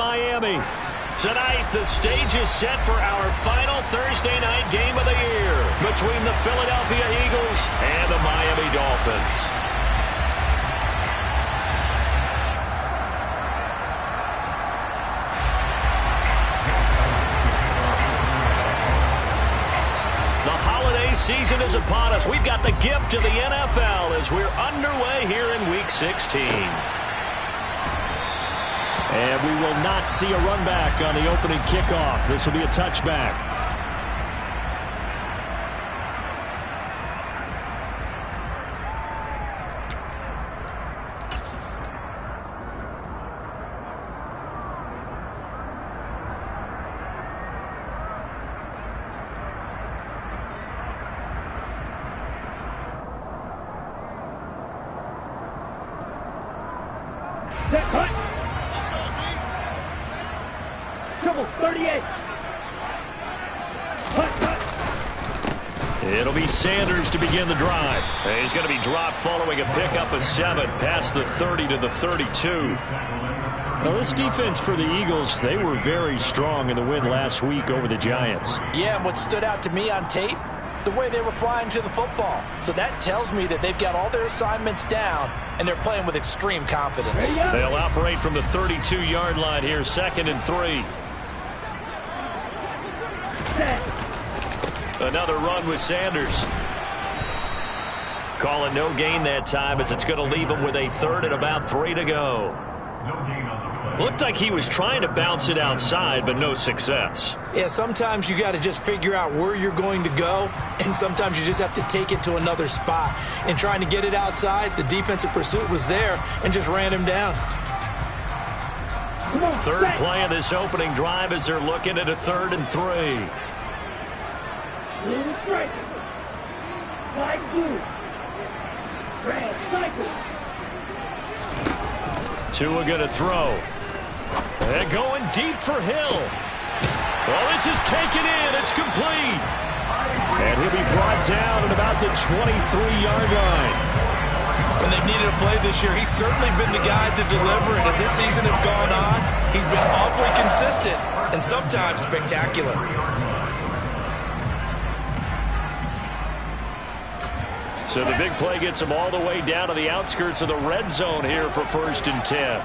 Miami. Tonight, the stage is set for our final Thursday night game of the year between the Philadelphia Eagles and the Miami Dolphins. The holiday season is upon us. We've got the gift of the NFL as we're underway here in Week 16. And we will not see a run back on the opening kickoff. This will be a touchback. Trouble, 38. It'll be Sanders to begin the drive. He's going to be dropped following a pickup of 7 past the 30 to the 32. Now, this defense for the Eagles, they were very strong in the win last week over the Giants. Yeah, and what stood out to me on tape, the way they were flying to the football. So that tells me that they've got all their assignments down, and they're playing with extreme confidence. They'll operate from the 32-yard line here, 2nd and 3. Another run with Sanders. Calling no gain that time as it's going to leave him with a 3rd and about 3 to go. Looked like he was trying to bounce it outside, but no success. Yeah, sometimes you got to just figure out where you're going to go, and sometimes you just have to take it to another spot. And trying to get it outside, the defensive pursuit was there and just ran him down. 3rd play of this opening drive as they're looking at a 3rd and 3. Tua going to throw. And going deep for Hill. Well, this is taken in. It's complete. And he'll be brought down at about the 23-yard line. When they've needed a play this year, he's certainly been the guy to deliver it. As this season has gone on, he's been awfully consistent and sometimes spectacular. So the big play gets him all the way down to the outskirts of the red zone here for 1st and 10.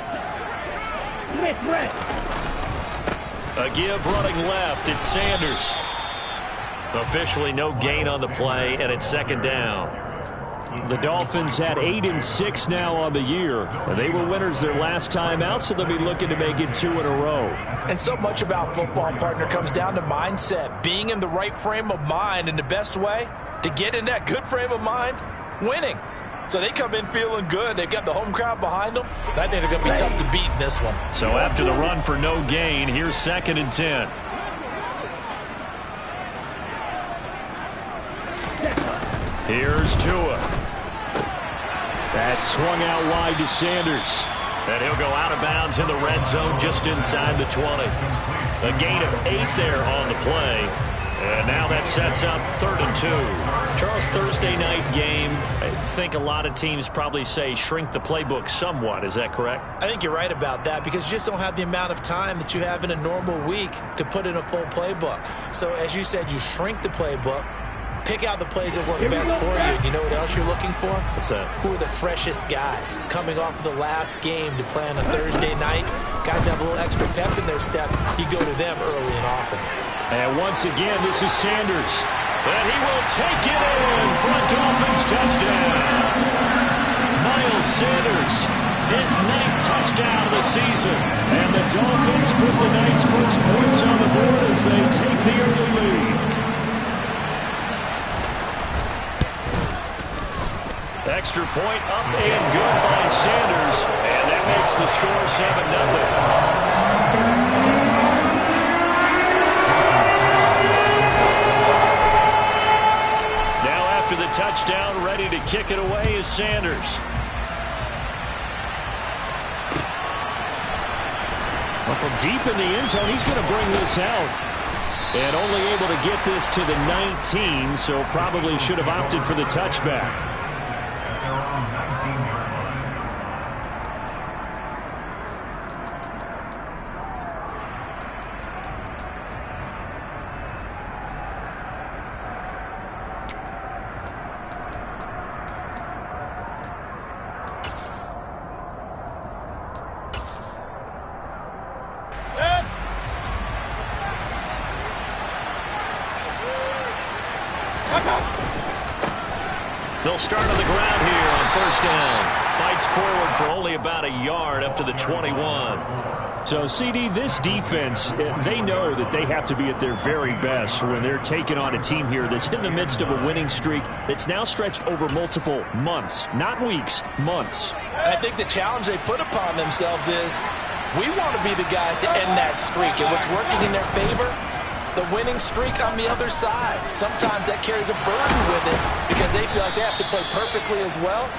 A give running left. It's Sanders. Officially no gain on the play, and it's 2nd down. The Dolphins had 8 and 6 now on the year. They were winners their last time out, so they'll be looking to make it 2 in a row. And so much about football, partner, comes down to mindset. Being in the right frame of mind, and the best way to get in that good frame of mind, winning. So they come in feeling good. They've got the home crowd behind them. I think they're going to be tough to beat in this one. So after the run for no gain, here's 2nd and 10. Here's Tua. That's swung out wide to Sanders. And he'll go out of bounds in the red zone just inside the 20. A gain of 8 there on the play. And now that sets up 3rd and 2. Charles, Thursday night game, I think a lot of teams probably say shrink the playbook somewhat. Is that correct? I think you're right about that because you just don't have the amount of time that you have in a normal week to put in a full playbook. So as you said, you shrink the playbook, pick out the plays that work best for you. You know what else you're looking for? What's that? Who are the freshest guys coming off of the last game to play on a Thursday night? Guys have a little extra pep in their step. You go to them early and often. And once again, this is Sanders. And he will take it in for a Dolphins touchdown. Miles Sanders, his 9th touchdown of the season. And the Dolphins put the night's first points on the board as they take the early lead. Extra point up and good by Sanders. And that makes the score 7-0. After the touchdown, ready to kick it away is Sanders. Well, from deep in the end zone, he's going to bring this out. And only able to get this to the 19, so probably should have opted for the touchback. They'll start on the ground here on first down. Fights forward for only about a yard up to the 21. So, CD, this defense, they know that they have to be at their very best when they're taking on a team here that's in the midst of a winning streak that's now stretched over multiple months, not weeks, months. I think the challenge they put upon themselves is we want to be the guys to end that streak. And what's working in their favor? The winning streak on the other side. Sometimes that carries a burden with it because they feel like they have to play perfectly as well.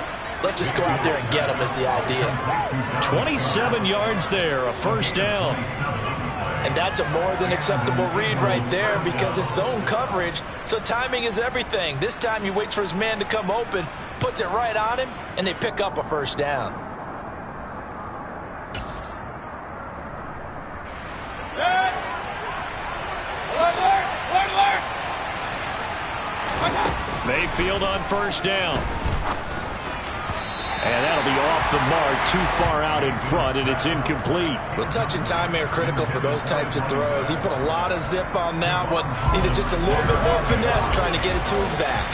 Let's just go out there and get them is the idea. 27 yards there, a first down. And that's a more than acceptable read right there because it's zone coverage, so timing is everything. This time he waits for his man to come open, puts it right on him, and they pick up a first down. Mayfield on first down. And that'll be off the mark, too far out in front, and it's incomplete. Well, touch and timing are critical for those types of throws. He put a lot of zip on that one. Needed just a little bit more finesse trying to get it to his back.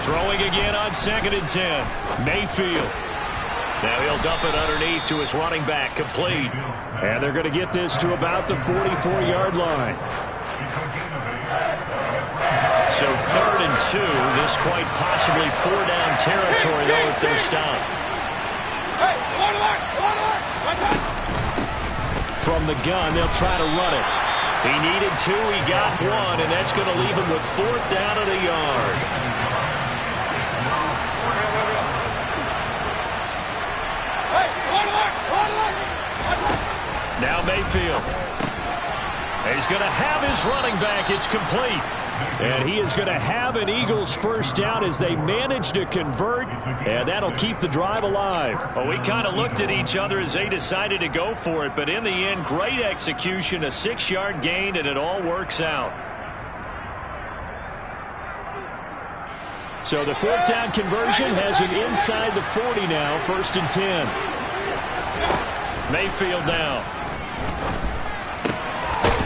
Throwing again on 2nd and 10. Mayfield. Now he'll dump it underneath to his running back, complete. And they're going to get this to about the 44-yard line. So 3rd and 2, this quite possibly 4-down territory, though, if they're stopped. From the gun, they'll try to run it. He needed 2, he got 1, and that's going to leave him with 4th down at a yard. Now Mayfield. He's going to have his running back. It's complete. And he is going to have an Eagles first down as they manage to convert, and that'll keep the drive alive. Well, we kind of looked at each other as they decided to go for it, but in the end, great execution, a 6-yard gain, and it all works out. So the 4th down conversion has him inside the 40 now, 1st and 10. Mayfield now.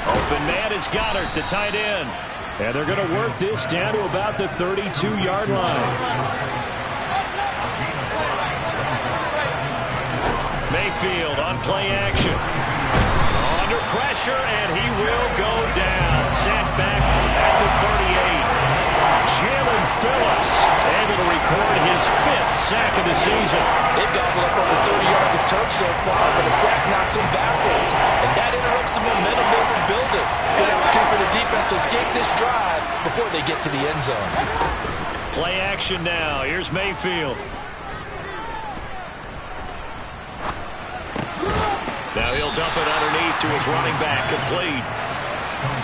Open man is Goddard, the tight end. And they're going to work this down to about the 32-yard line. Mayfield on play action. Under pressure, and he will go down. Sacked back at the 38. Jalen Phillips able to record his 5th sack of the season. They've gobbled up over 30 yards of turf so far, but a sack knocks him backwards. And that interrupts the momentum they were building. Good opportunity for the defense to escape this drive before they get to the end zone. Play action now. Here's Mayfield. Now he'll dump it underneath to his running back, complete.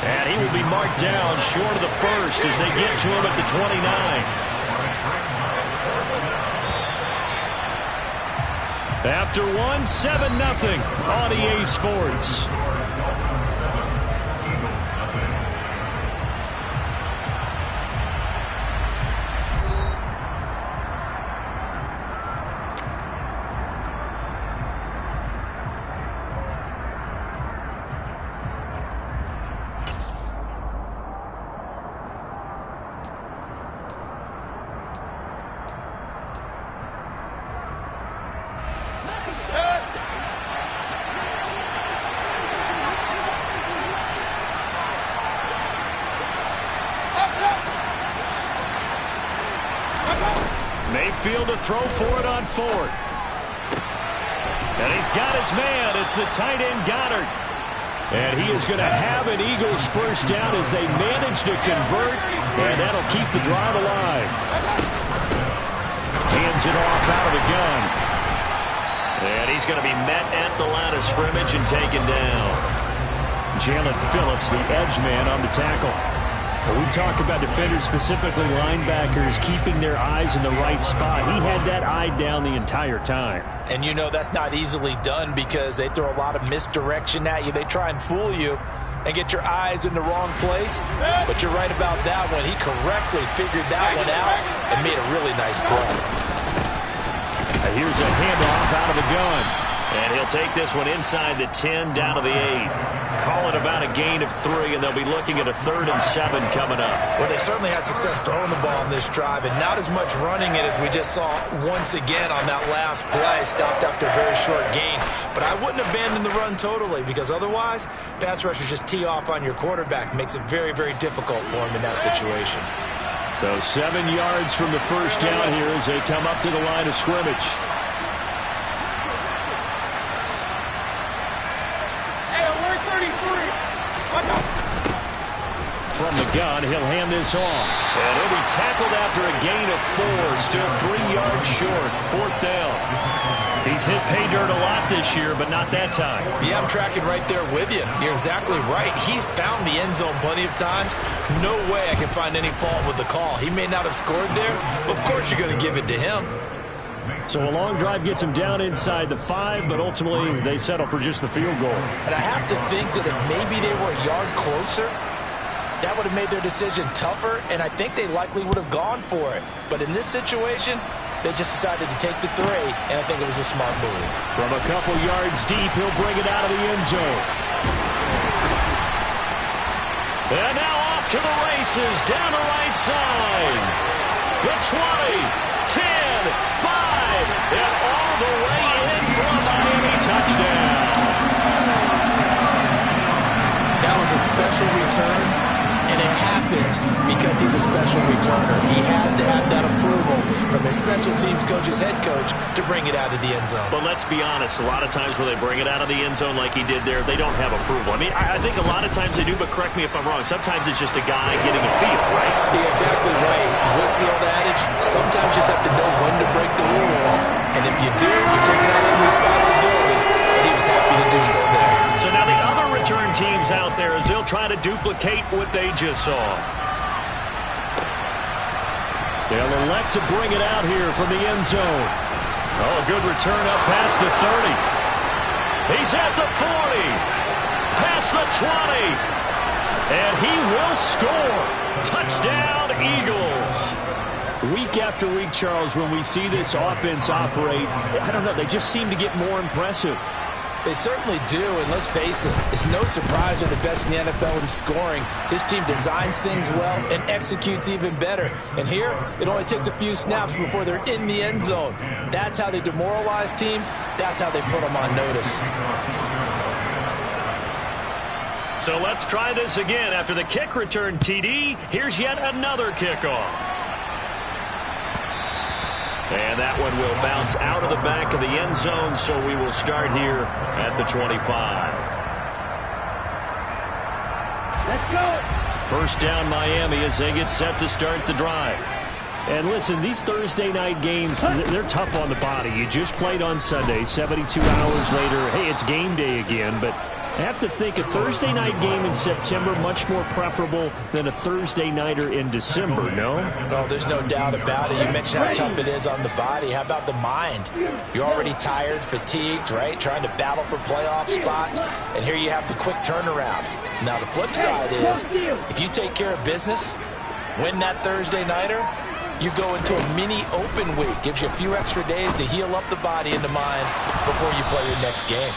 And he will be marked down short of the 1st as they get to him at the 29. After one, 7-0 on EA Sports. Mayfield to throw for it on 4th. And he's got his man. It's the tight end Goddard. And he is going to have an Eagles first down as they manage to convert, and that'll keep the drive alive. Hands it off out of the gun. And he's going to be met at the line of scrimmage and taken down. Jalen Phillips, the edge man on the tackle. When we talk about defenders, specifically linebackers, keeping their eyes in the right spot, he had that eye down the entire time. And you know that's not easily done because they throw a lot of misdirection at you. They try and fool you and get your eyes in the wrong place. But you're right about that one. He correctly figured that one out and made a really nice play. Here's a handoff out of the gun. And he'll take this one inside the 10 down to the 8. Call it about a gain of 3, and they'll be looking at a 3rd and 7 coming up. Well, they certainly had success throwing the ball on this drive, and not as much running it as we just saw once again on that last play. Stopped after a very short gain. But I wouldn't abandon the run totally, because otherwise, pass rushers just tee off on your quarterback. Makes it very, very difficult for him in that situation. So 7 yards from the first down here as they come up to the line of scrimmage. From the gun, he'll hand this off. And he'll be tackled after a gain of 4. Still 3 yards short. 4th down. He's hit pay dirt a lot this year, but not that time. Yeah, I'm tracking right there with you. You're exactly right. He's found the end zone plenty of times. No way I can find any fault with the call. He may not have scored there, but of course you're going to give it to him. So a long drive gets him down inside the 5, but ultimately they settle for just the field goal. And I have to think that if maybe they were a yard closer, that would have made their decision tougher, and I think they likely would have gone for it. But in this situation, they just decided to take the 3, and I think it was a smart move. From a couple yards deep, he'll bring it out of the end zone. And now off to the races, down the right side. The 20, 10, 5, and all the way in for a Miami touchdown. That was a special return. And it happened because he's a special returner. He has to have that approval from his special teams coach's head coach to bring it out of the end zone. But let's be honest, a lot of times when they bring it out of the end zone like he did there, they don't have approval. I mean, I think a lot of times they do, but correct me if I'm wrong. Sometimes it's just a guy getting a feel, right? Yeah, exactly right. What's the old adage? Sometimes you just have to know when to break the rules. And if you do, you're taking out some responsibility. And he was happy to do so there. So now the other return teams out there as they'll try to duplicate what they just saw. They'll elect to bring it out here from the end zone. Oh, a good return up past the 30. He's at the 40. Past the 20. And he will score. Touchdown, Eagles. Week after week, Charles, when we see this offense operate, I don't know, they just seem to get more impressive. They certainly do, and let's face it, it's no surprise they're the best in the NFL in scoring. This team designs things well and executes even better. And here, it only takes a few snaps before they're in the end zone. That's how they demoralize teams. That's how they put them on notice. So let's try this again. After the kick return TD, here's yet another kickoff. And that one will bounce out of the back of the end zone, so we will start here at the 25. Let's go. First down Miami as they get set to start the drive. And listen, these Thursday night games, they're tough on the body. You just played on Sunday, 72 hours later. Hey, it's game day again, but I have to think a Thursday night game in September much more preferable than a Thursday nighter in December, no? No, there's no doubt about it. You mentioned how tough it is on the body. How about the mind? You're already tired, fatigued, right? Trying to battle for playoff spots. And here you have the quick turnaround. Now, the flip side is, if you take care of business, win that Thursday nighter, you go into a mini open week. Gives you a few extra days to heal up the body and the mind before you play your next game.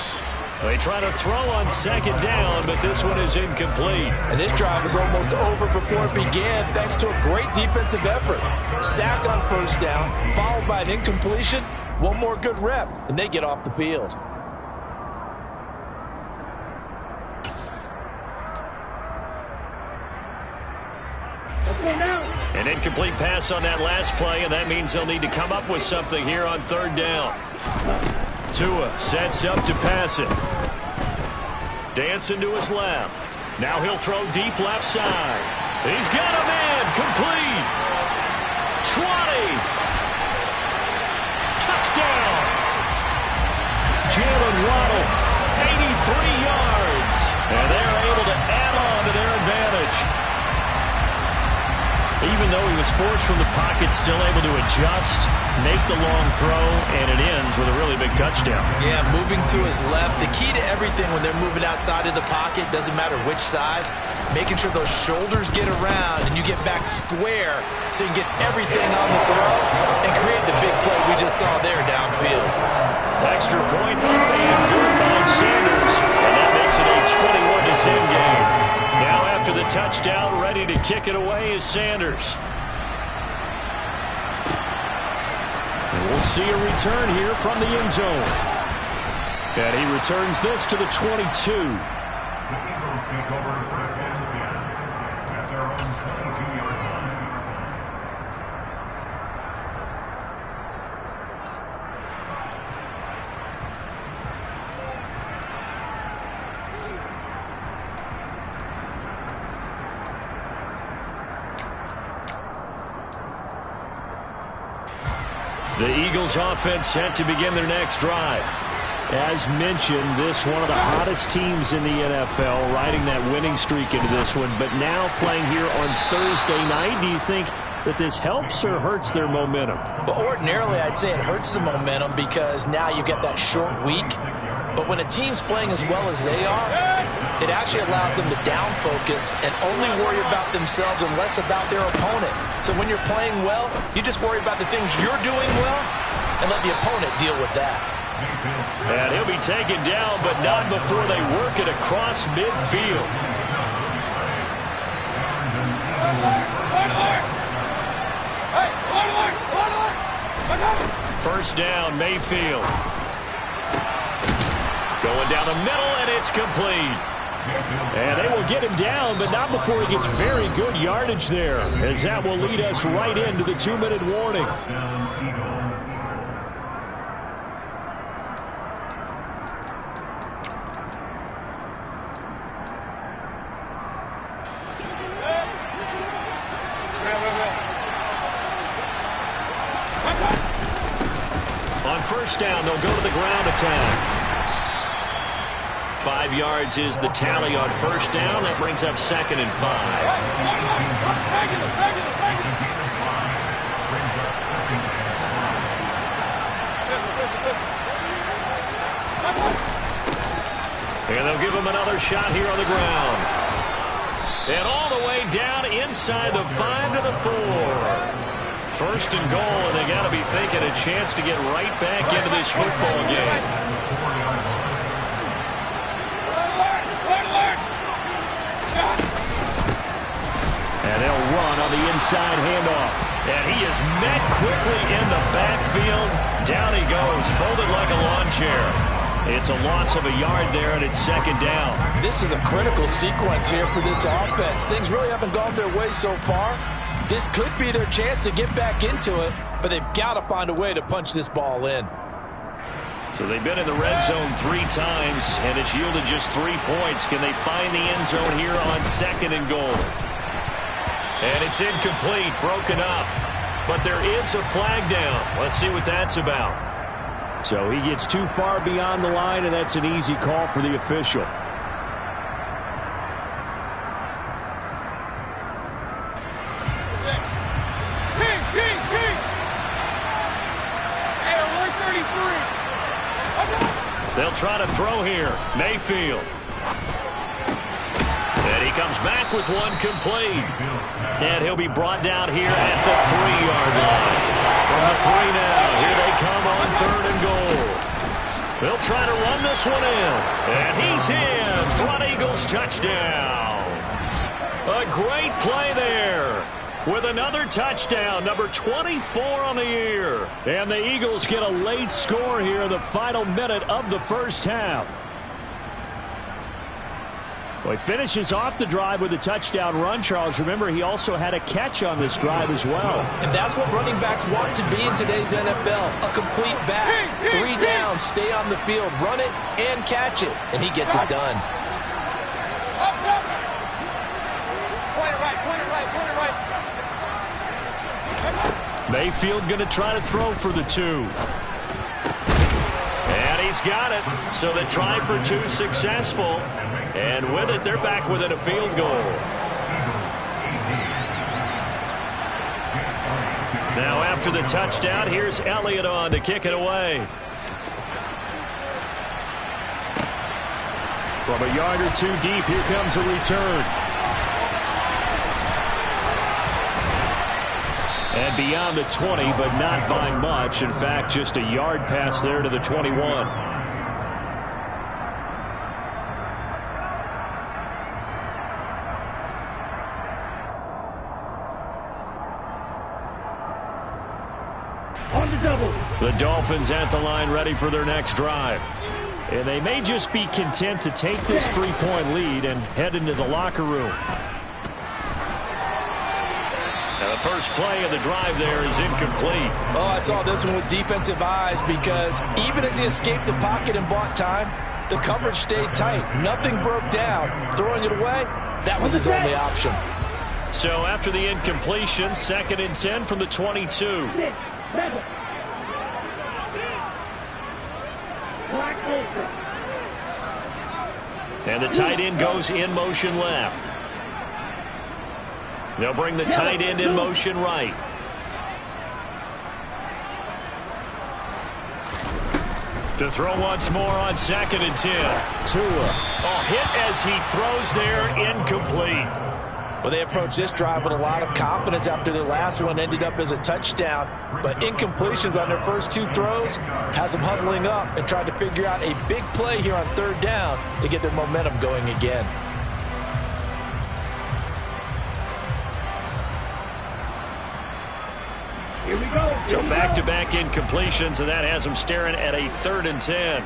They try to throw on second down, but this one is incomplete. And this drive is almost over before it began thanks to a great defensive effort. Sack on first down, followed by an incompletion. One more good rep, and they get off the field. An incomplete pass on that last play, and that means they'll need to come up with something here on third down. Tua sets up to pass it. Dancing to his left. Now he'll throw deep left side. He's got a man. Complete. 20. Touchdown. Jalen Waddle, 83 yards. And they're able to add on to their advantage. Even though he was forced from the pocket, still able to adjust, make the long throw, and it ends with a really big touchdown. Yeah, moving to his left. The key to everything when they're moving outside of the pocket, doesn't matter which side, making sure those shoulders get around and you get back square so you can get everything on the throw and create the big play we just saw there downfield. Extra point up and good by Sanders. And that makes it a 21-10 game. Now after the touchdown, ready to kick it away is Sanders. And we'll see a return here from the end zone. And he returns this to the 22. The Eagles take over first and 10 at their own 22-yard line. The Eagles offense set to begin their next drive. As mentioned, this one of the hottest teams in the NFL, riding that winning streak into this one, but now playing here on Thursday night. Do you think that this helps or hurts their momentum? But ordinarily, I'd say it hurts the momentum because now you get that short week. But when a team's playing as well as they are, it actually allows them to down focus and only worry about themselves and less about their opponent. So when you're playing well, you just worry about the things you're doing well and let the opponent deal with that. And he'll be taken down, but not before they work it across midfield. First down, Mayfield. Going down the middle, and it's complete. And they will get him down, but not before he gets very good yardage there, as that will lead us right into the 2-minute warning. On first down, they'll go to the ground attack. 5 yards is the tally on first down. That brings up 2nd and 5. And they'll give him another shot here on the ground. And all the way down inside the 5 to the 4. First and goal, and they got to be thinking a chance to get right back into this football game. And they'll run on the inside handoff. And he is met quickly in the backfield. Down he goes, folded like a lawn chair. It's a loss of a yard there, and it's 2nd down. This is a critical sequence here for this offense. Things really haven't gone their way so far. This could be their chance to get back into it, but they've got to find a way to punch this ball in. So they've been in the red zone 3 times, and it's yielded just 3 points. Can they find the end zone here on 2nd and goal? And it's incomplete, broken up. But there is a flag down. Let's see what that's about. So he gets too far beyond the line, and that's an easy call for the official. They'll try to throw here. Mayfield. And he comes back with one complete. And he'll be brought down here at the 3-yard line. From the 3 now, here they come on 3rd and goal. They'll try to run this one in. And he's in. Flood Eagles touchdown. A great play there. With another touchdown, number 24 on the year. And the Eagles get a late score here in the final minute of the first half. Well, he finishes off the drive with a touchdown run, Charles. Remember, he also had a catch on this drive as well. And that's what running backs want to be in today's NFL. A complete back. 3 down, stay on the field, run it, and catch it. And he gets it done. Mayfield going to try to throw for the 2. And he's got it. So the try for 2 successful. And with it, they're back within a field goal. Now after the touchdown, here's Elliott on to kick it away. From a yard or 2 deep, here comes a return. And And beyond the 20, but not by much. In fact, just a yard pass there to the 21. On the double. The Dolphins at the line ready for their next drive. And they may just be content to take this 3-point lead and head into the locker room. Now the first play of the drive there is incomplete. Oh, I saw this one with defensive eyes because even as he escaped the pocket and bought time, the coverage stayed tight. Nothing broke down. Throwing it away, that was his only option. So after the incompletion, 2nd and 10 from the 22. And the tight end goes in motion left. They'll bring the tight end in motion right. To throw once more on 2nd and 10. Tua. Oh, hit as he throws there, incomplete. Well, they approached this drive with a lot of confidence after their last one ended up as a touchdown. But incompletions on their first 2 throws has them huddling up and trying to figure out a big play here on 3rd down to get their momentum going again. Here we go. So back-to-back incompletions, and that has them staring at a 3rd and 10.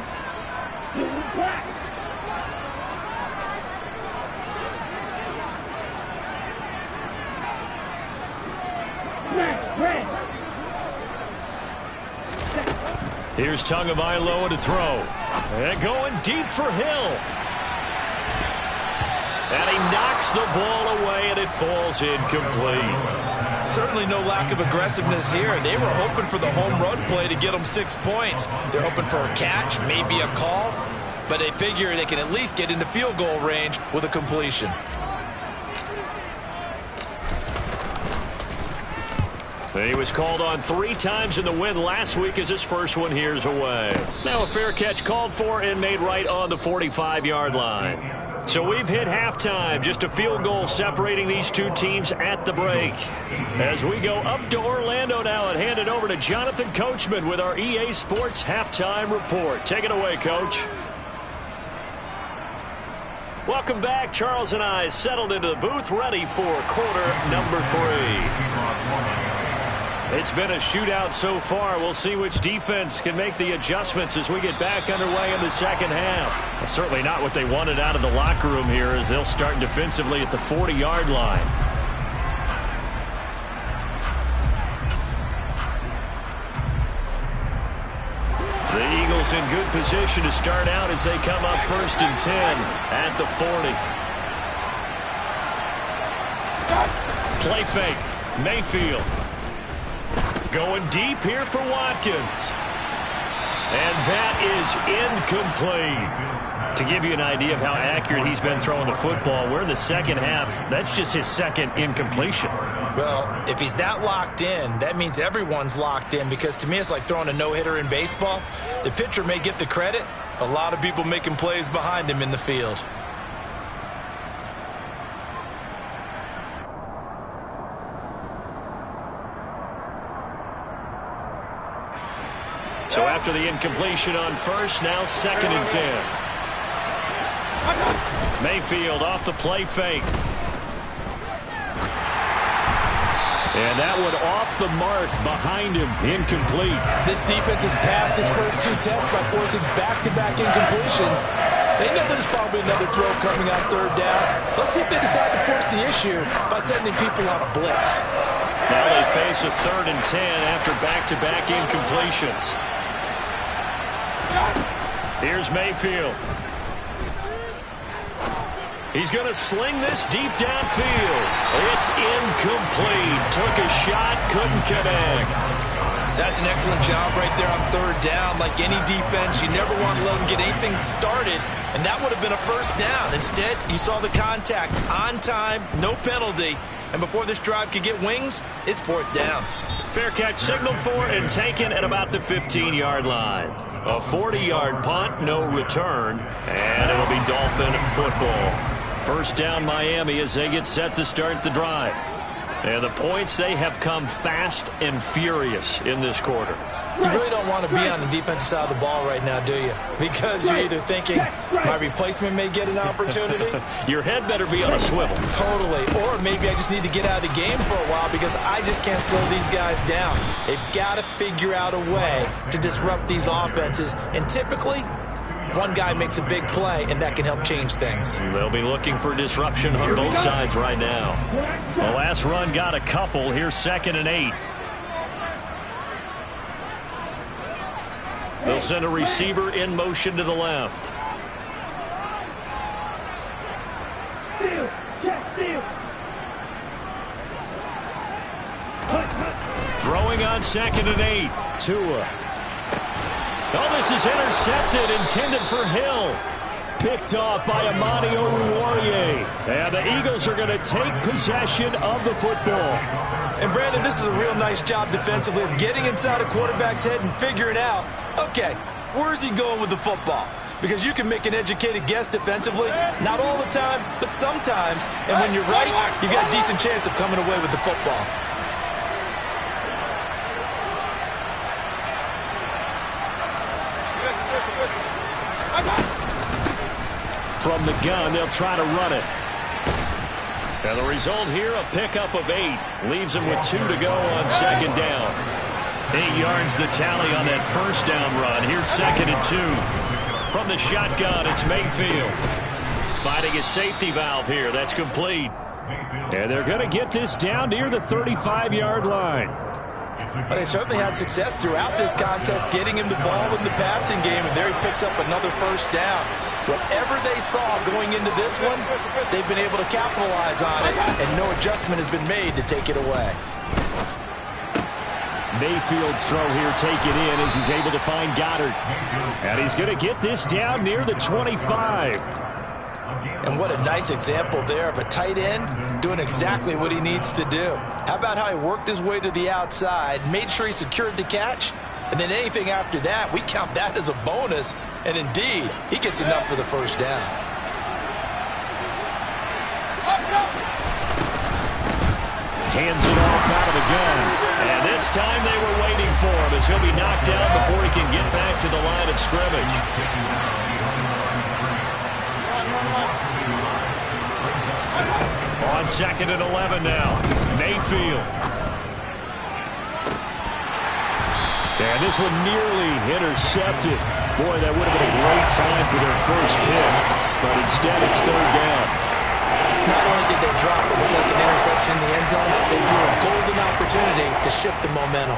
Here's Tagovailoa to throw. And going deep for Hill. And he knocks the ball away, and it falls incomplete. Certainly no lack of aggressiveness here. They were hoping for the home run play to get them 6 points. They're hoping for a catch, maybe a call, but they figure they can at least get into field goal range with a completion. He was called on 3 times in the win last week as his first one here's away. Now a fair catch called for and made right on the 45-yard line. So we've hit halftime, just a field goal separating these 2 teams at the break. As we go up to Orlando now and hand it over to Jonathan Coachman with our EA Sports Halftime Report. Take it away, Coach. Welcome back. Charles and I settled into the booth ready for quarter number 3. It's been a shootout so far. We'll see which defense can make the adjustments as we get back underway in the second half. Well, certainly not what they wanted out of the locker room here as they'll start defensively at the 40-yard line. The Eagles in good position to start out as they come up 1st and 10 at the 40. Play fake. Mayfield. Going deep here for Watkins. And that is incomplete. To give you an idea of how accurate he's been throwing the football, we're in the second half. That's just his 2nd incompletion. Well, if he's that locked in, that means everyone's locked in because to me it's like throwing a no-hitter in baseball. The pitcher may get the credit. A lot of people making plays behind him in the field. So after the incompletion on 1st, now 2nd and 10. Mayfield off the play fake. And that one off the mark behind him, incomplete. This defense has passed its first 2 tests by forcing back-to-back incompletions. They know there's probably another throw coming on 3rd down. Let's see if they decide to force the issue by sending people on a blitz. Now they face a 3rd and 10 after back-to-back incompletions. Here's Mayfield. He's going to sling this deep downfield. It's incomplete. Took a shot, couldn't connect. That's an excellent job right there on 3rd down. Like any defense, you never want to let them get anything started, and that would have been a 1st down. Instead, you saw the contact on time, no penalty, and before this drive could get wings, it's 4th down. Fair catch signaled for and taken at about the 15-yard line. A 40-yard punt, no return, and it'll be Dolphin football. 1st down Miami as they get set to start the drive. And the points, they have come fast and furious in this quarter. You really don't want to be on the defensive side of the ball right now, do you? Because you're either thinking, my replacement may get an opportunity. Your head better be on a swivel. Totally. Or maybe I just need to get out of the game for a while because I just can't slow these guys down. They've got to figure out a way to disrupt these offenses. And typically, one guy makes a big play, and that can help change things. They'll be looking for disruption on both sides right now. The last run got a couple. Here's 2nd and 8. They'll send a receiver in motion to the left. Throwing on 2nd and 8. Tua. Oh, this is intercepted, intended for Hill. Picked off by Amani Oruwariye. And the Eagles are going to take possession of the football. And, Brandon, this is a real nice job defensively of getting inside a quarterback's head and figuring out, okay, where's he going with the football? Because you can make an educated guess defensively, not all the time, but sometimes. And when you're right, you've got a decent chance of coming away with the football. From the gun, they'll try to run it. And the result here, a pickup of 8. Leaves them with 2 to go on 2nd down. 8 yards the tally on that first down run. Here's 2nd and 2. From the shotgun, it's Mayfield. Finding a safety valve here. That's complete. And they're going to get this down near the 35-yard line. But they certainly had success throughout this contest, getting him the ball in the passing game, and there he picks up another first down. Whatever they saw going into this one, they've been able to capitalize on it, and no adjustment has been made to take it away. Mayfield's throw here taken in as he's able to find Goddard. And he's going to get this down near the 25. And what a nice example there of a tight end doing exactly what he needs to do. How about how he worked his way to the outside, made sure he secured the catch, and then anything after that, we count that as a bonus. And indeed, he gets enough for the first down. Hands it off out of the gun. And this time they were waiting for him as he'll be knocked down before he can get back to the line of scrimmage. On 2nd and 11 now. Mayfield. And this one nearly intercepted. Boy, that would have been a great time for their first pick. But instead, it's 3rd down. Not only did they drop what looked like an interception in the end zone, they blew a golden opportunity to shift the momentum.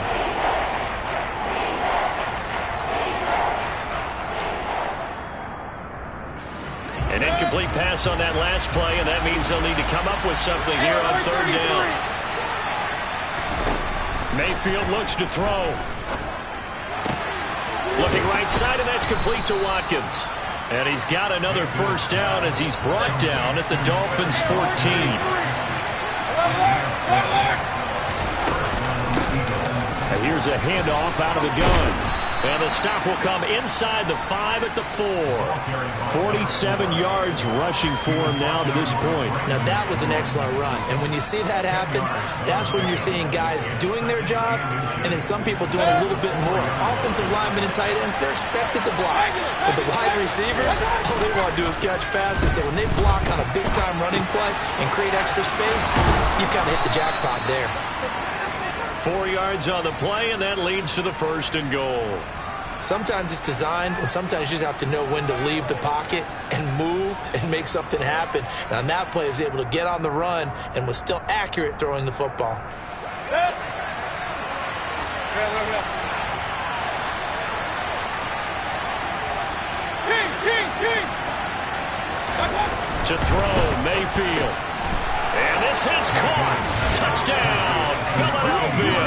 An incomplete pass on that last play, and that means they'll need to come up with something here on 3rd down. Mayfield looks to throw. Looking right side, and that's complete to Watkins. And he's got another first down as he's brought down at the Dolphins' 14. And here's a handoff out of the gun. And the stop will come inside the 5 at the 4. 47 yards rushing for him now to this point. Now that was an excellent run. And when you see that happen, that's when you're seeing guys doing their job and then some people doing a little bit more. Offensive linemen and tight ends, they're expected to block. But the wide receivers, all they want to do is catch passes. So when they block on a big-time running play and create extra space, you've kind of hit the jackpot there. 4 yards on the play, and that leads to the 1st and goal. Sometimes it's designed, and sometimes you just have to know when to leave the pocket and move and make something happen. And on that play, he was able to get on the run and was still accurate throwing the football. To throw, Mayfield. And this is caught. Touchdown, Philadelphia.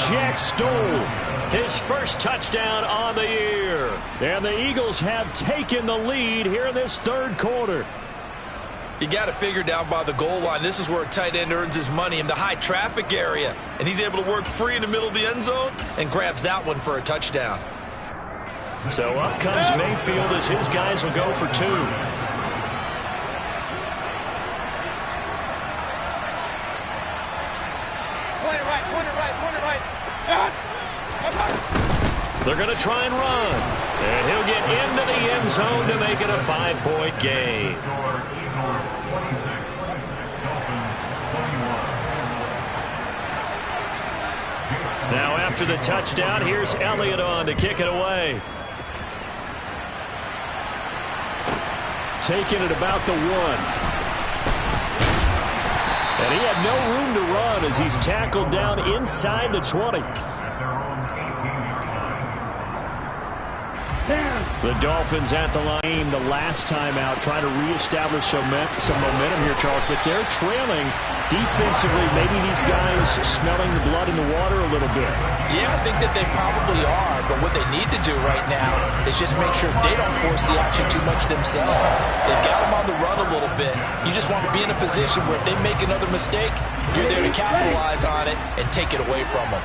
Jack Stoll. His first touchdown on the year. And the Eagles have taken the lead here in this 3rd quarter. You got to figure down by the goal line. This is where a tight end earns his money in the high traffic area. And he's able to work free in the middle of the end zone and grabs that one for a touchdown. So up comes Mayfield as his guys will go for 2. They're going to try and run. And he'll get into the end zone to make it a 5-point game. Now after the touchdown, here's Elliott on to kick it away. Taking it about the 1. And he had no room to run as he's tackled down inside the 20. The Dolphins at the line the last time out, trying to reestablish some momentum here, Charles, but they're trailing defensively. Maybe these guys smelling the blood in the water a little bit. Yeah, I think that they probably are, but what they need to do right now is just make sure they don't force the action too much themselves. They've got them on the run a little bit. You just want to be in a position where if they make another mistake, you're there to capitalize on it and take it away from them.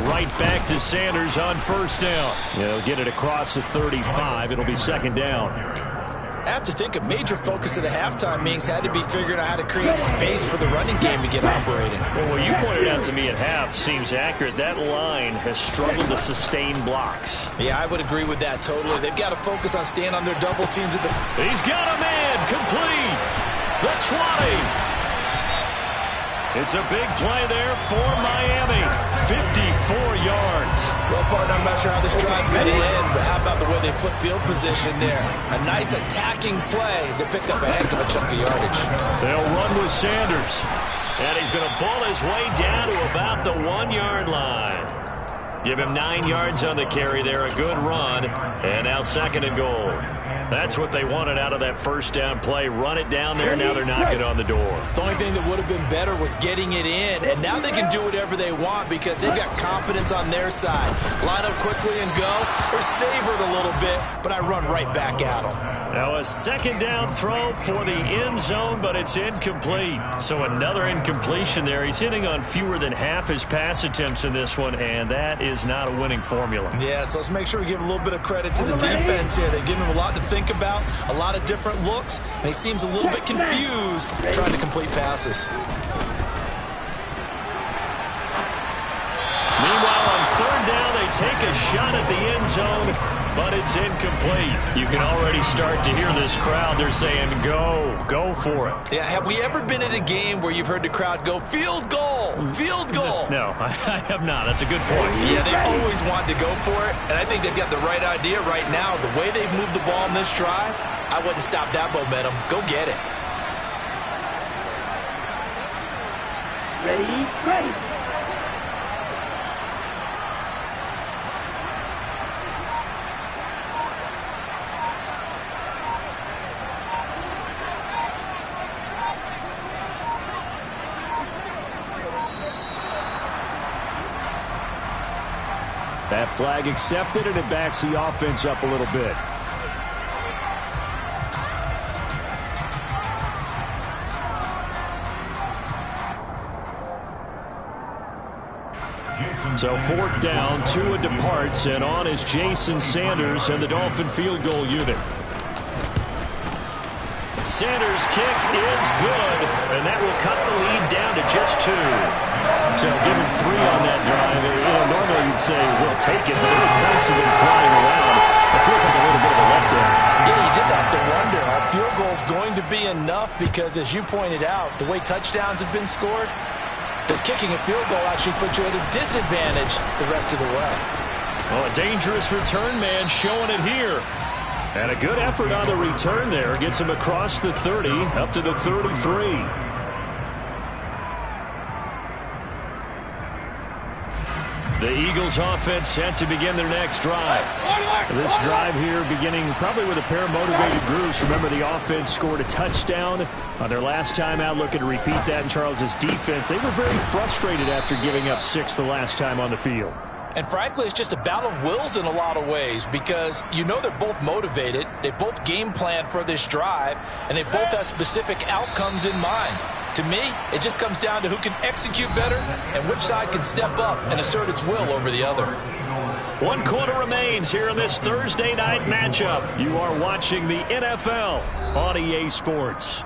Right back to Sanders on first down. He'll get it across the 35. It'll be second down. I have to think a major focus of the halftime meetings had to be figuring out how to create space for the running game to get operating. Well, what you pointed out to me at half seems accurate. That line has struggled to sustain blocks. Yeah, I would agree with that totally. They've got to focus on staying on their double teams at the... He's got a man complete. The 20. It's a big play there for Miami. 54 yards. Well, partner, I'm not sure how this drive's going to end, but how about the way they flip field position there? A nice attacking play that picked up a heck of a chunk of yardage. They'll run with Sanders. And he's going to ball his way down to about the 1-yard line. Give him 9 yards on the carry there. A good run. And now second and goal. That's what they wanted out of that first down play. Run it down there. Now they're knocking on the door. The only thing that would have been better was getting it in. And now they can do whatever they want because they've got confidence on their side. Line up quickly and go, or savor it a little bit, but I run right back at them. Now a second down throw for the end zone, but it's incomplete. So another incompletion there. He's hitting on fewer than half his pass attempts in this one, and that is not a winning formula. Yeah, so let's make sure we give a little bit of credit to the defense here. They give him a lot to think about, a lot of different looks, and he seems a little bit confused trying to complete passes. Meanwhile, on third down, they take a shot at the end zone, but it's incomplete. You can already start to hear this crowd. They're saying, go for it. Yeah, have we ever been at a game where you've heard the crowd go, field goal, field goal? No, I have not. That's a good point. Yeah, they always want to go for it, and I think they've got the right idea right now. The way they've moved the ball in this drive, I wouldn't stop that momentum. Go get it. Ready. That flag accepted, and it backs the offense up a little bit. So fourth down, Tua departs, and on is Jason Sanders and the Dolphin field goal unit. Sanders' kick is good, and that will cut the lead down to just 2. So give him 3 on that drive. Normally you'd say, we'll take it, but the points have been flying around. It feels like a little bit of a letdown. Yeah, you just have to wonder, are field goals going to be enough? Because as you pointed out, the way touchdowns have been scored, does kicking a field goal actually put you at a disadvantage the rest of the way? Well, a dangerous return man showing it here. And a good effort on the return there. Gets him across the 30, up to the 33. The Eagles offense set to begin their next drive. This drive here beginning probably with a pair of motivated groups. Remember, the offense scored a touchdown on their last time out. Looking to repeat that in Charles's defense. They were very frustrated after giving up 6 the last time on the field. And frankly, it's just a battle of wills in a lot of ways because you know they're both motivated, they both game plan for this drive, and they both have specific outcomes in mind. To me, it just comes down to who can execute better and which side can step up and assert its will over the other. 1 quarter remains here in this Thursday night matchup. You are watching the NFL on EA Sports.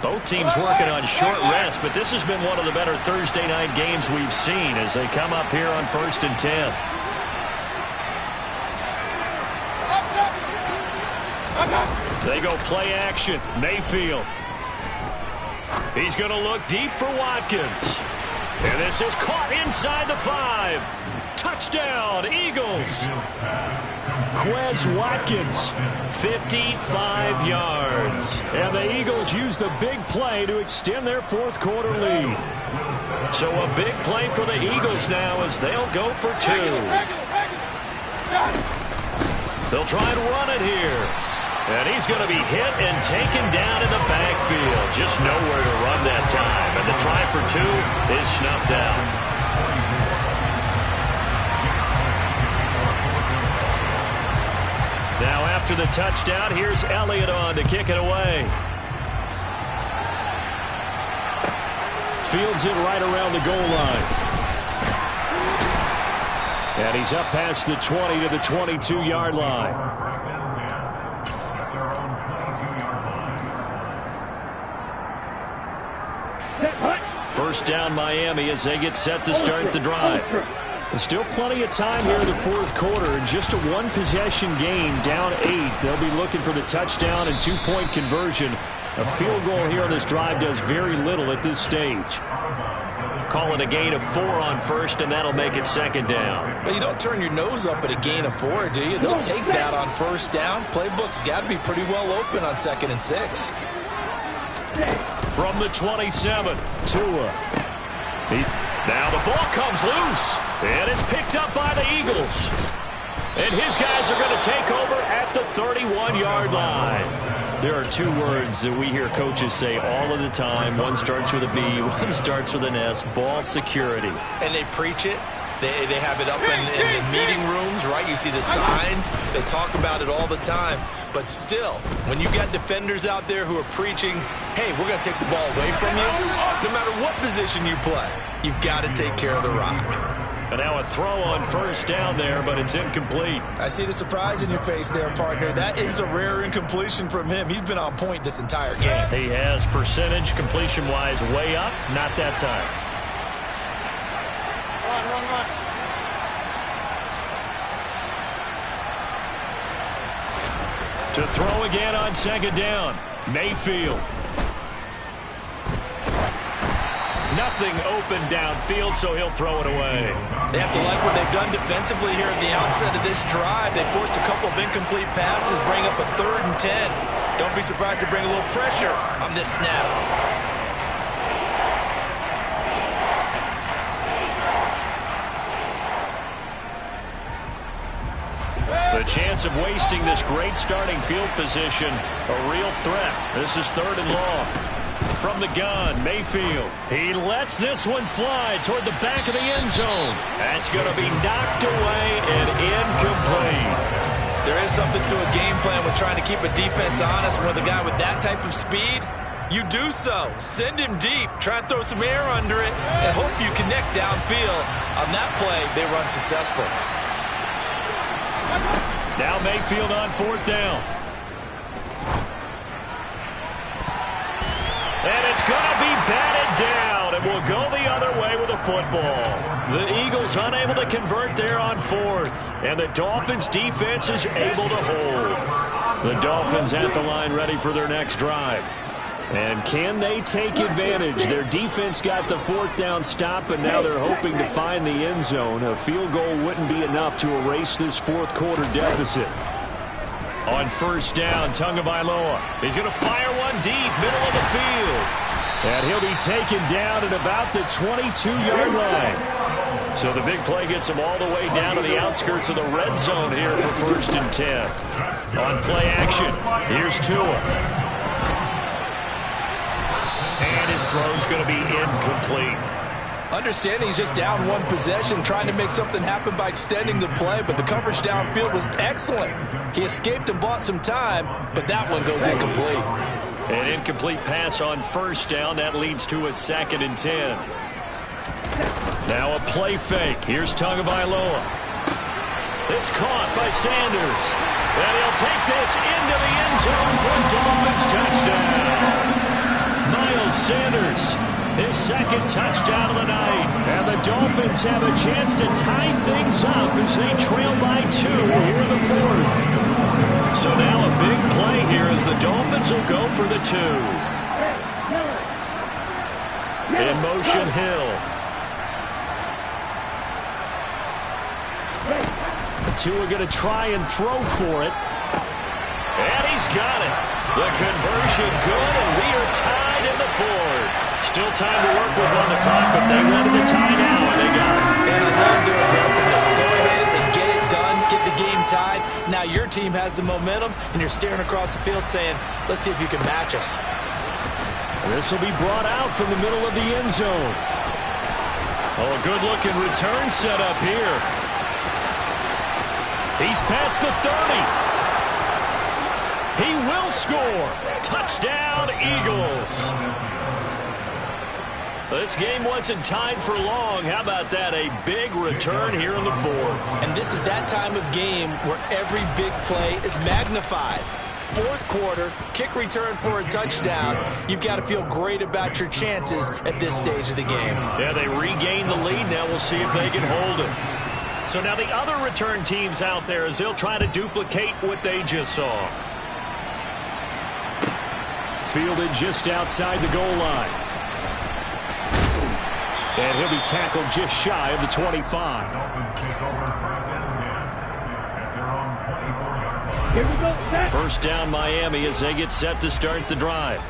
Both teams working on short rest, but this has been one of the better Thursday night games we've seen as they come up here on 1st and 10. They go play action. Mayfield. He's going to look deep for Watkins. And this is caught inside the 5. Touchdown, Eagles. Quez Watkins, 55 yards. And the Eagles use the big play to extend their fourth quarter lead. So a big play for the Eagles now as they'll go for 2. They'll try and run it here. And he's going to be hit and taken down in the backfield. Just nowhere to run that time. And the try for 2 is snuffed out. Now after the touchdown, here's Elliott on to kick it away. Fields it right around the goal line. And he's up past the 20 to the 22-yard line. First down Miami as they get set to start the drive. There's still plenty of time here in the fourth quarter. In just a one-possession game, down 8. They'll be looking for the touchdown and 2-point conversion. A field goal here on this drive does very little at this stage. Call it a gain of 4 on first, and that'll make it 2nd down. Well, you don't turn your nose up at a gain of 4, do you? They'll take that on first down. Playbook's got to be pretty well open on 2nd and 6. From the 27, Tua. Now the ball comes loose, and it's picked up by the Eagles. And his guys are going to take over at the 31-yard line. There are 2 words that we hear coaches say all of the time. One starts with a B, one starts with an S, ball security. And they preach it. They have it up in meeting rooms, right? You see the signs. They talk about it all the time. But still, when you got defenders out there who are preaching, hey, we're going to take the ball away from you, no matter what position you play, you've got to take care of the rock. And now a throw on first down there, but it's incomplete. I see the surprise in your face there, partner. That is a rare incompletion from him. He's been on point this entire game. He has percentage completion-wise way up, not that time. To throw again on 2nd down. Mayfield. Nothing open downfield, so he'll throw it away. They have to like what they've done defensively here at the outset of this drive. They forced a couple of incomplete passes, bring up a 3rd and 10. Don't be surprised to bring a little pressure on this snap. The chance of wasting this great starting field position, a real threat. This is 3rd and long. From the gun, Mayfield. He lets this one fly toward the back of the end zone. That's going to be knocked away and incomplete. There is something to a game plan with trying to keep a defense honest. With a guy with that type of speed, you do so. Send him deep. Try and throw some air under it and hope you connect downfield. On that play, they run successful. Now Mayfield on 4th down. And it's going to be batted down, and we'll go the other way with the football. The Eagles unable to convert there on 4th, and the Dolphins' defense is able to hold. The Dolphins at the line ready for their next drive. And can they take advantage? Their defense got the 4th down stop, and now they're hoping to find the end zone. A field goal wouldn't be enough to erase this fourth quarter deficit. On 1st down, Tagovailoa. He's going to fire one deep, middle of the field. And he'll be taken down at about the 22-yard line. So the big play gets him all the way down to the outskirts of the red zone here for 1st and 10. On play action, here's Tua. And his throw's going to be incomplete. Understanding he's just down 1 possession, trying to make something happen by extending the play, but the coverage downfield was excellent. He escaped and bought some time, but that one goes incomplete. An incomplete pass on 1st down. That leads to a 2nd and 10. Now a play fake. Here's Tagovailoa. It's caught by Sanders. And he'll take this into the end zone for a Dolphins touchdown. Miles Sanders, his second touchdown of the night. And the Dolphins have a chance to tie things up as they trail by 2 here in the fourth. So now a big play here as the Dolphins will go for the 2. In motion, Hill. The 2 are going to try and throw for it. And he's got it. The conversion good, and we are tied in the fourth. Still time to work with on the clock, but they wanted the tie now, and they got it. And I love their aggressiveness. Go ahead and get it done, get the game tied. Now your team has the momentum, and you're staring across the field saying, let's see if you can match us. This will be brought out from the middle of the end zone. Oh, a good-looking return set up here. He's past the 30. He will score. Touchdown, Eagles. This game wasn't tied for long. How about that? A big return here in the fourth. And this is that time of game where every big play is magnified. Fourth quarter, kick return for a touchdown. You've got to feel great about your chances at this stage of the game. Yeah, they regain the lead. Now we'll see if they can hold it. So now the other return teams out there as they'll try to duplicate what they just saw. Fielded just outside the goal line. And he'll be tackled just shy of the 25. Here we go. First down, Miami, as they get set to start the drive.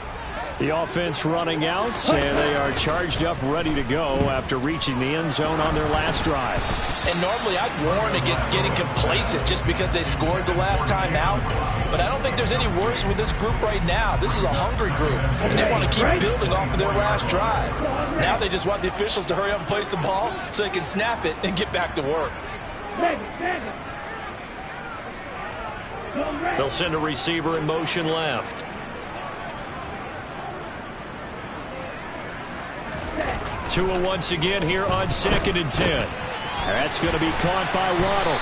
The offense running out, and they are charged up, ready to go after reaching the end zone on their last drive. And normally I'd warn against getting complacent just because they scored the last time out. But I don't think there's any worries with this group right now. This is a hungry group, and they want to keep building off of their last drive. Now they just want the officials to hurry up and place the ball so they can snap it and get back to work. They'll send a receiver in motion left. Tua once again here on 2nd and 10. That's going to be caught by Waddle.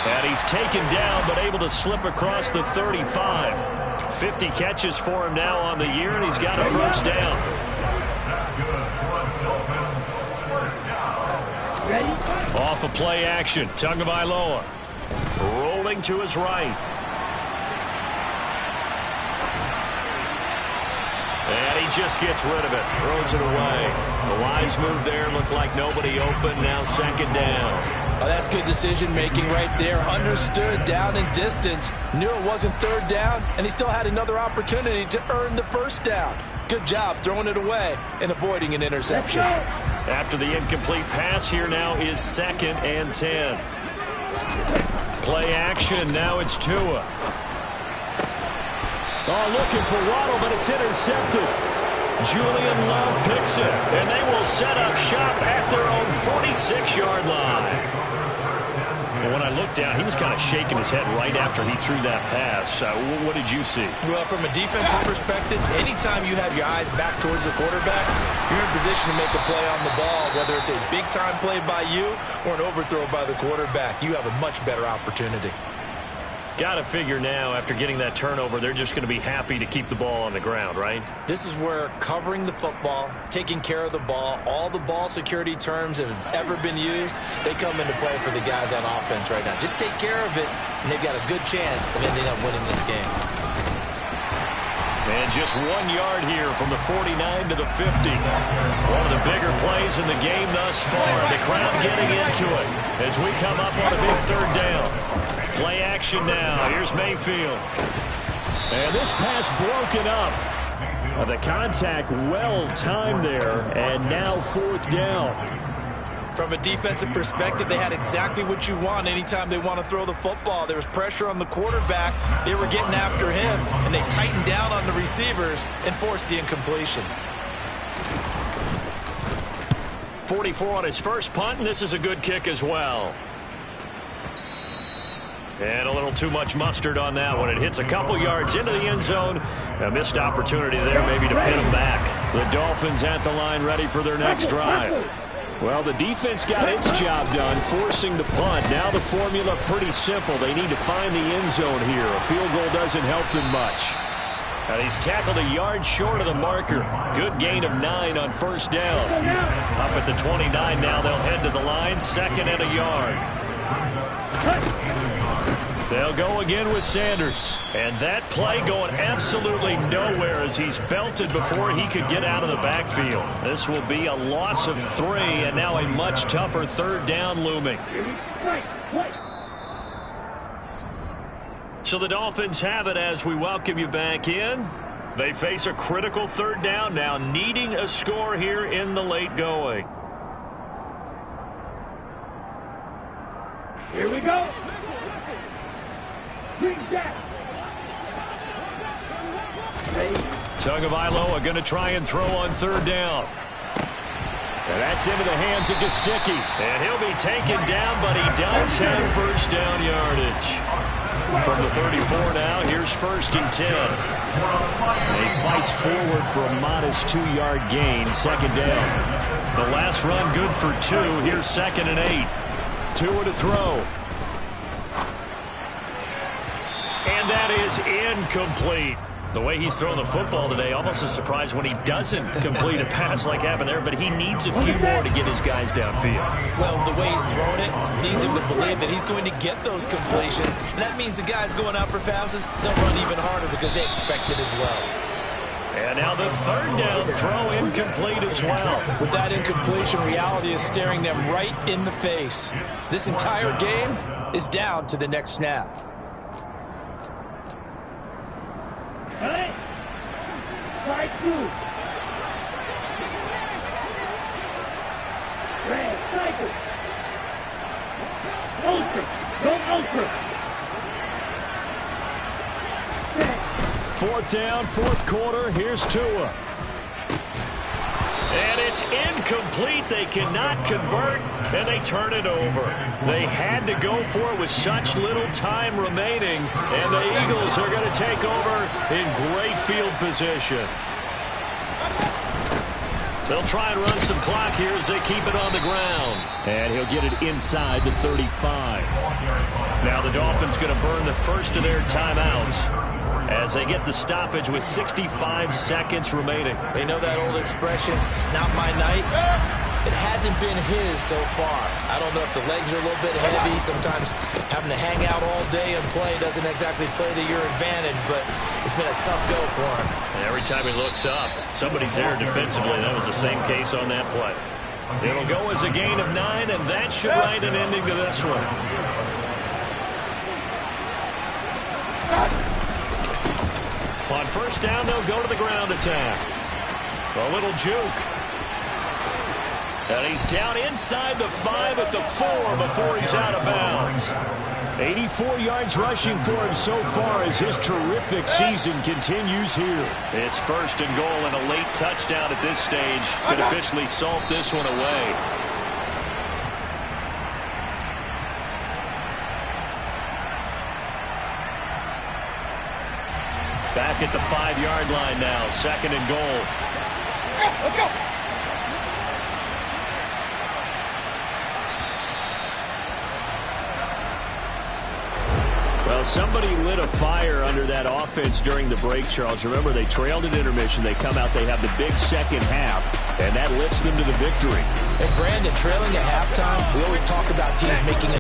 And he's taken down, but able to slip across the 35. 50 catches for him now on the year, and he's got a first down. Off a play action. Tagovailoa rolling to his right. And he just gets rid of it. Throws it away. The wise move there. Looked like nobody open. Now 2nd down. Oh, that's good decision-making right there. Understood down and distance. Knew it wasn't 3rd down, and he still had another opportunity to earn the 1st down. Good job throwing it away and avoiding an interception. After the incomplete pass, here now is 2nd and 10. Play action. Now it's Tua. Oh, looking for Waddle, but it's intercepted. Julian Love picks it, and they will set up shop at their own 46-yard line. And when I looked down, he was kind of shaking his head right after he threw that pass. What did you see? Well, from a defensive perspective, anytime you have your eyes back towards the quarterback, you're in position to make a play on the ball, whether it's a big-time play by you or an overthrow by the quarterback. You have a much better opportunity. Got to figure now, after getting that turnover, they're just going to be happy to keep the ball on the ground, right? This is where covering the football, taking care of the ball, all the ball security terms that have ever been used, they come into play for the guys on offense right now. Just take care of it, and they've got a good chance of ending up winning this game. And just 1 yard here from the 49 to the 50. One of the bigger plays in the game thus far. The crowd getting into it as we come up on a big 3rd down. Play action now. Here's Mayfield. And this pass broken up. The contact well timed there, and now 4th down. From a defensive perspective, they had exactly what you want anytime they want to throw the football. There was pressure on the quarterback. They were getting after him, and they tightened down on the receivers and forced the incompletion. 44 on his first punt, and this is a good kick as well. And a little too much mustard on that one. It hits a couple yards into the end zone. A missed opportunity there maybe to pin him back. The Dolphins at the line ready for their next drive. Well, the defense got its job done, forcing the punt. Now the formula pretty simple. They need to find the end zone here. A field goal doesn't help them much. And he's tackled a yard short of the marker. Good gain of 9 on first down. Up at the 29 now. They'll head to the line. 2nd and a yard. They'll go again with Sanders. And that play going absolutely nowhere as he's belted before he could get out of the backfield. This will be a loss of 3, and now a much tougher 3rd down looming. So the Dolphins have it as we welcome you back in. They face a critical 3rd down now, needing a score here in the late going. Here we go. Tagovailoa going to try and throw on 3rd down. And that's into the hands of Gesicki. And he'll be taken down, but he does have first down yardage. From the 34 now, here's 1st and 10. And he fights forward for a modest 2-yard gain, 2nd down. The last run good for 2. Here's 2nd and 8. Tua to throw. And that is incomplete. The way he's throwing the football today, almost a surprise when he doesn't complete a pass like happened there, but he needs a few more to get his guys downfield. Well, the way he's throwing it leads him to believe that he's going to get those completions. And that means the guys going out for passes, they'll run even harder because they expect it as well. And now the 3rd down throw incomplete as well. With that incompletion, reality is staring them right in the face. This entire game is down to the next snap. Cut. Right through. Red, cycle. Ultra. Go ultra. 4th down, 4th quarter. Here's Tua. And it's incomplete. They cannot convert, and they turn it over. They had to go for it with such little time remaining, and the Eagles are going to take over in great field position. They'll try and run some clock here as they keep it on the ground. And he'll get it inside the 35. Now the Dolphins going to burn the first of their timeouts as they get the stoppage with 65 seconds remaining. They know that old expression, it's not my night. It hasn't been his so far. I don't know if the legs are a little bit heavy. Sometimes having to hang out all day and play doesn't exactly play to your advantage, but it's been a tough go for him. And every time he looks up, somebody's there defensively. That was the same case on that play. It'll go as a gain of 9, and that should write an ending to this one. On first down, they'll go to the ground attack. A little juke. And he's down inside the 5 at the 4 before he's out of bounds. 84 yards rushing for him so far as his terrific season continues here. It's 1st and goal and a late touchdown at this stage could officially salt this one away. Back at the 5-yard line now, 2nd and goal. Let's go. Well, somebody lit a fire under that offense during the break, Charles. Remember, they trailed at intermission. They come out, they have the big second half, and that lifts them to the victory. And Brandon, trailing at halftime, we always talk about teams making a